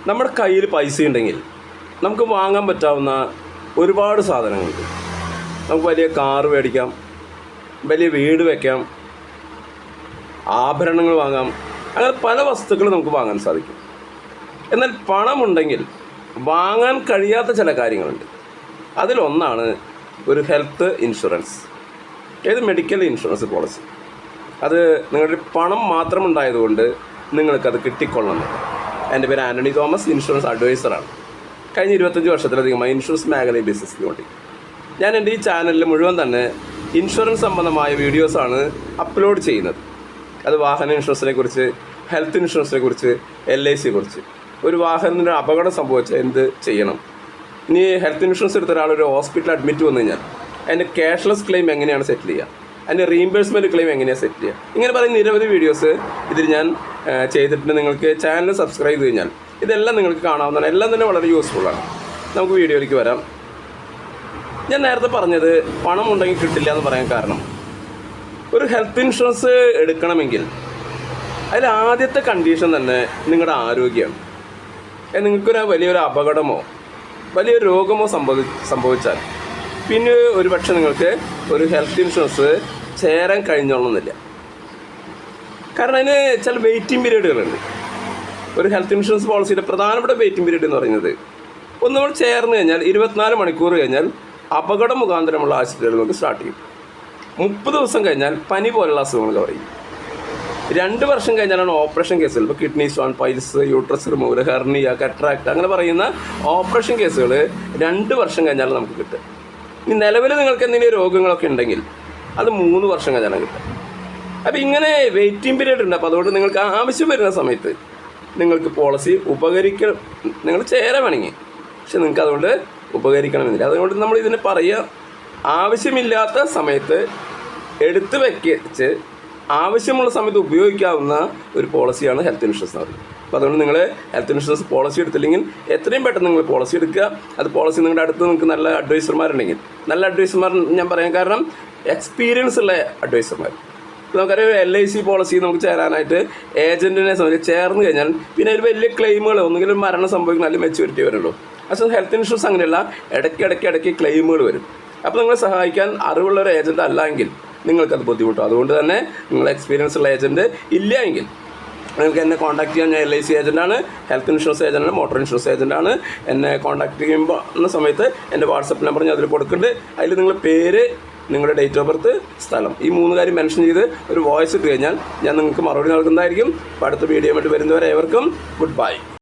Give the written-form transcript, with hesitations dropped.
നമ്മുടെ കയ്യിൽ പൈസ ഉണ്ടെങ്കിൽ നമുക്ക് വാങ്ങാൻ പറ്റാവുന്ന ഒരുപാട് സാധനങ്ങളുണ്ട്. നമുക്ക് വലിയ കാറ് മേടിക്കാം, വലിയ വീട് വയ്ക്കാം, ആഭരണങ്ങൾ വാങ്ങാം, അങ്ങനെ പല വസ്തുക്കൾ നമുക്ക് വാങ്ങാൻ സാധിക്കും. എന്നാൽ പണമുണ്ടെങ്കിൽ വാങ്ങാൻ കഴിയാത്ത ചില കാര്യങ്ങളുണ്ട്. അതിലൊന്നാണ് ഒരു health insurance, medical insurance policy. അത് നിങ്ങളുടെ പണം മാത്രമുണ്ടായതുകൊണ്ട് നിങ്ങൾക്കത് കിട്ടിക്കൊള്ളണമെന്നില്ല. എൻ്റെ പേര് ആൻ്റണി തോമസ്, ഇൻഷുറൻസ് അഡ്വൈസറാണ്. കഴിഞ്ഞ 25 വർഷത്തിലധികമായി ഇൻഷുറൻസ് മേഖലയിൽ ബിസിനസ്സിന് വേണ്ടി ഞാൻ എൻ്റെ ഈ ചാനലിൽ മുഴുവൻ തന്നെ ഇൻഷുറൻസ് സംബന്ധമായ വീഡിയോസാണ് അപ്ലോഡ് ചെയ്യുന്നത്. അത് വാഹന ഇൻഷുറൻസിനെ കുറിച്ച്, ഹെൽത്ത് ഇൻഷുറൻസിനെ കുറിച്ച്, LICയെ കുറിച്ച്. ഒരു വാഹനത്തിന് അപകടം സംഭവിച്ചാൽ എന്ത് ചെയ്യണം, ഇനി ഹെൽത്ത് ഇൻഷുറൻസ് എടുത്ത ഒരാളൊരു ഹോസ്പിറ്റലിൽ അഡ്മിറ്റ് വന്നു കഴിഞ്ഞാൽ അതിൻ്റെ ക്യാഷ്ലെസ് ക്ലെയിം എങ്ങനെയാണ് സെറ്റിൽ ചെയ്യുക, അതിൻ്റെ റീഇംബേഴ്സ്മെൻറ്റ് ക്ലെയിം എങ്ങനെയാണ് സെറ്റിൽ ചെയ്യുക, ഇങ്ങനെ പറയുന്ന നിരവധി വീഡിയോസ് ഇതിൽ ഞാൻ ചെയ്തിട്ടുണ്ട്. നിങ്ങൾക്ക് ചാനൽ സബ്സ്ക്രൈബ് ചെയ്ത് കഴിഞ്ഞാൽ ഇതെല്ലാം നിങ്ങൾക്ക് കാണാവുന്നതാണ്. എല്ലാം തന്നെ വളരെ യൂസ്ഫുള്ളാണ്. നമുക്ക് വീഡിയോയിലേക്ക് വരാം. ഞാൻ നേരത്തെ പറഞ്ഞത് പണം ഉണ്ടെങ്കിൽ കിട്ടില്ല എന്ന് പറയാൻ കാരണം, ഒരു ഹെൽത്ത് ഇൻഷുറൻസ് എടുക്കണമെങ്കിൽ അതിൽ ആദ്യത്തെ കണ്ടീഷൻ തന്നെ നിങ്ങളുടെ ആരോഗ്യമാണ്. നിങ്ങൾക്കൊരു വലിയൊരു അപകടമോ വലിയൊരു രോഗമോ സംഭവിച്ചാൽ പിന്നെ ഒരു പക്ഷേ നിങ്ങൾക്ക് ഒരു ഹെൽത്ത് ഇൻഷുറൻസ് ചേരാൻ കഴിഞ്ഞോളണമെന്നില്ല. കാരണം അതിന് ചില വെയിറ്റിംഗ് പീരീഡുകളുണ്ട്. ഒരു ഹെൽത്ത് ഇൻഷുറൻസ് പോളിസിയുടെ പ്രധാനപ്പെട്ട വെയിറ്റിംഗ് പീരീഡ് എന്ന് പറയുന്നത്, ഒന്ന് നമ്മൾ ചേർന്ന് കഴിഞ്ഞാൽ 24 മണിക്കൂർ കഴിഞ്ഞാൽ അപകടം മുഖാന്തരമുള്ള ആശുപത്രികൾ നമുക്ക് സ്റ്റാർട്ട് ചെയ്യും. 30 ദിവസം കഴിഞ്ഞാൽ പനി പോലുള്ള അസുഖങ്ങൾ കുറയും. 2 വർഷം കഴിഞ്ഞാലാണ് ഓപ്പറേഷൻ കേസുകൾ, ഇപ്പോൾ kidney stone, piles, uterus removal, hernia, cataract അങ്ങനെ പറയുന്ന ഓപ്പറേഷൻ കേസുകൾ 2 വർഷം കഴിഞ്ഞാൽ നമുക്ക് കിട്ടും. ഇനി നിലവിൽ നിങ്ങൾക്ക് എന്തെങ്കിലും രോഗങ്ങളൊക്കെ ഉണ്ടെങ്കിൽ അത് 3 വർഷം കഴിഞ്ഞാണ് കിട്ടുക. അപ്പോൾ ഇങ്ങനെ വെയിറ്റിംഗ് പീരീഡ് ഉണ്ട്. അപ്പോൾ അതുകൊണ്ട് നിങ്ങൾക്ക് ആവശ്യം വരുന്ന സമയത്ത് നിങ്ങൾക്ക് പോളിസി നിങ്ങൾ ചേരാൻ വേണമെങ്കിൽ, പക്ഷെ നിങ്ങൾക്ക് അതുകൊണ്ട് ഉപകരിക്കണമെന്നില്ല. അതുകൊണ്ട് നമ്മൾ ഇതിന് പറയുക, ആവശ്യമില്ലാത്ത സമയത്ത് എടുത്ത് വെച്ച് ആവശ്യമുള്ള സമയത്ത് ഉപയോഗിക്കാവുന്ന ഒരു പോളിസിയാണ് ഹെൽത്ത് ഇൻഷുറൻസ് എന്ന് പറയുന്നത്. അപ്പോൾ അതുകൊണ്ട് നിങ്ങൾ ഹെൽത്ത് ഇൻഷുറൻസ് പോളിസി എടുത്തില്ലെങ്കിൽ എത്രയും പെട്ടെന്ന് നിങ്ങൾ പോളിസി എടുക്കുക. അത് പോളിസി നിങ്ങളുടെ അടുത്ത് നിങ്ങൾക്ക് നല്ല അഡ്വൈസർമാരുണ്ടെങ്കിൽ, നല്ല അഡ്വൈസർമാർ ഞാൻ പറയാൻ കാരണം എക്സ്പീരിയൻസ് ഉള്ള അഡ്വൈസർമാർ. നമുക്കറിയാം LIC പോളിസി നമുക്ക് ചേരാനായിട്ട് ഏജൻറ്റിനെ സംബന്ധിച്ച് ചേർന്ന് കഴിഞ്ഞാൽ പിന്നെ അതിൽ വലിയ ക്ലെയിമുകൾ, ഒന്നുകിലും മരണം സംഭവിക്കുന്ന അല്ലെങ്കിൽ മെച്യൂരിറ്റി വരുള്ളൂ. പക്ഷേ ഹെൽത്ത് ഇൻഷുറൻസ് അങ്ങനെയല്ല, ഇടയ്ക്കിടയ്ക്ക് ക്ലെയിമുകൾ വരും. അപ്പോൾ നിങ്ങളെ സഹായിക്കാൻ അറിവുള്ള ഒരു ഏജൻറ്റ് അല്ല എങ്കിൽ നിങ്ങൾക്കത് ബുദ്ധിമുട്ടും. അതുകൊണ്ട് തന്നെ നിങ്ങൾ എക്സ്പീരിയൻസ് ഉള്ള ഏജൻറ്റ് ഇല്ല എങ്കിൽ നിങ്ങൾക്ക് എന്നെ കോൺടാക്ട് ചെയ്യാൻ. ഞാൻ LIC ഏജൻറ്റാണ്, ഹെൽത്ത് ഇൻഷുറൻസ് ഏജൻറ്റാണ്, മോട്ടോർ ഇൻഷുറൻസ് ഏജൻറ്റാണ്. എന്നെ കോൺടാക്ട് ചെയ്യുമ്പോൾ സമയത്ത് എൻ്റെ വാട്സപ്പ് നമ്പർ ഞാൻ അതിൽ കൊടുക്കുന്നുണ്ട്. അതിൽ നിങ്ങൾ പേര്, നിങ്ങളുടെ ഡേറ്റ് ഓഫ് ബർത്ത്, സ്ഥലം, ഈ 3 കാര്യം മെൻഷൻ ചെയ്ത് ഒരു വോയിസ് ഇട്ട് കഴിഞ്ഞാൽ ഞാൻ നിങ്ങൾക്ക് മറുപടി നൽകുന്നതായിരിക്കും. അപ്പോൾ അടുത്ത വീഡിയോ ആയിട്ട് വരുന്നവരെ ഏവർക്കും ഗുഡ് ബൈ.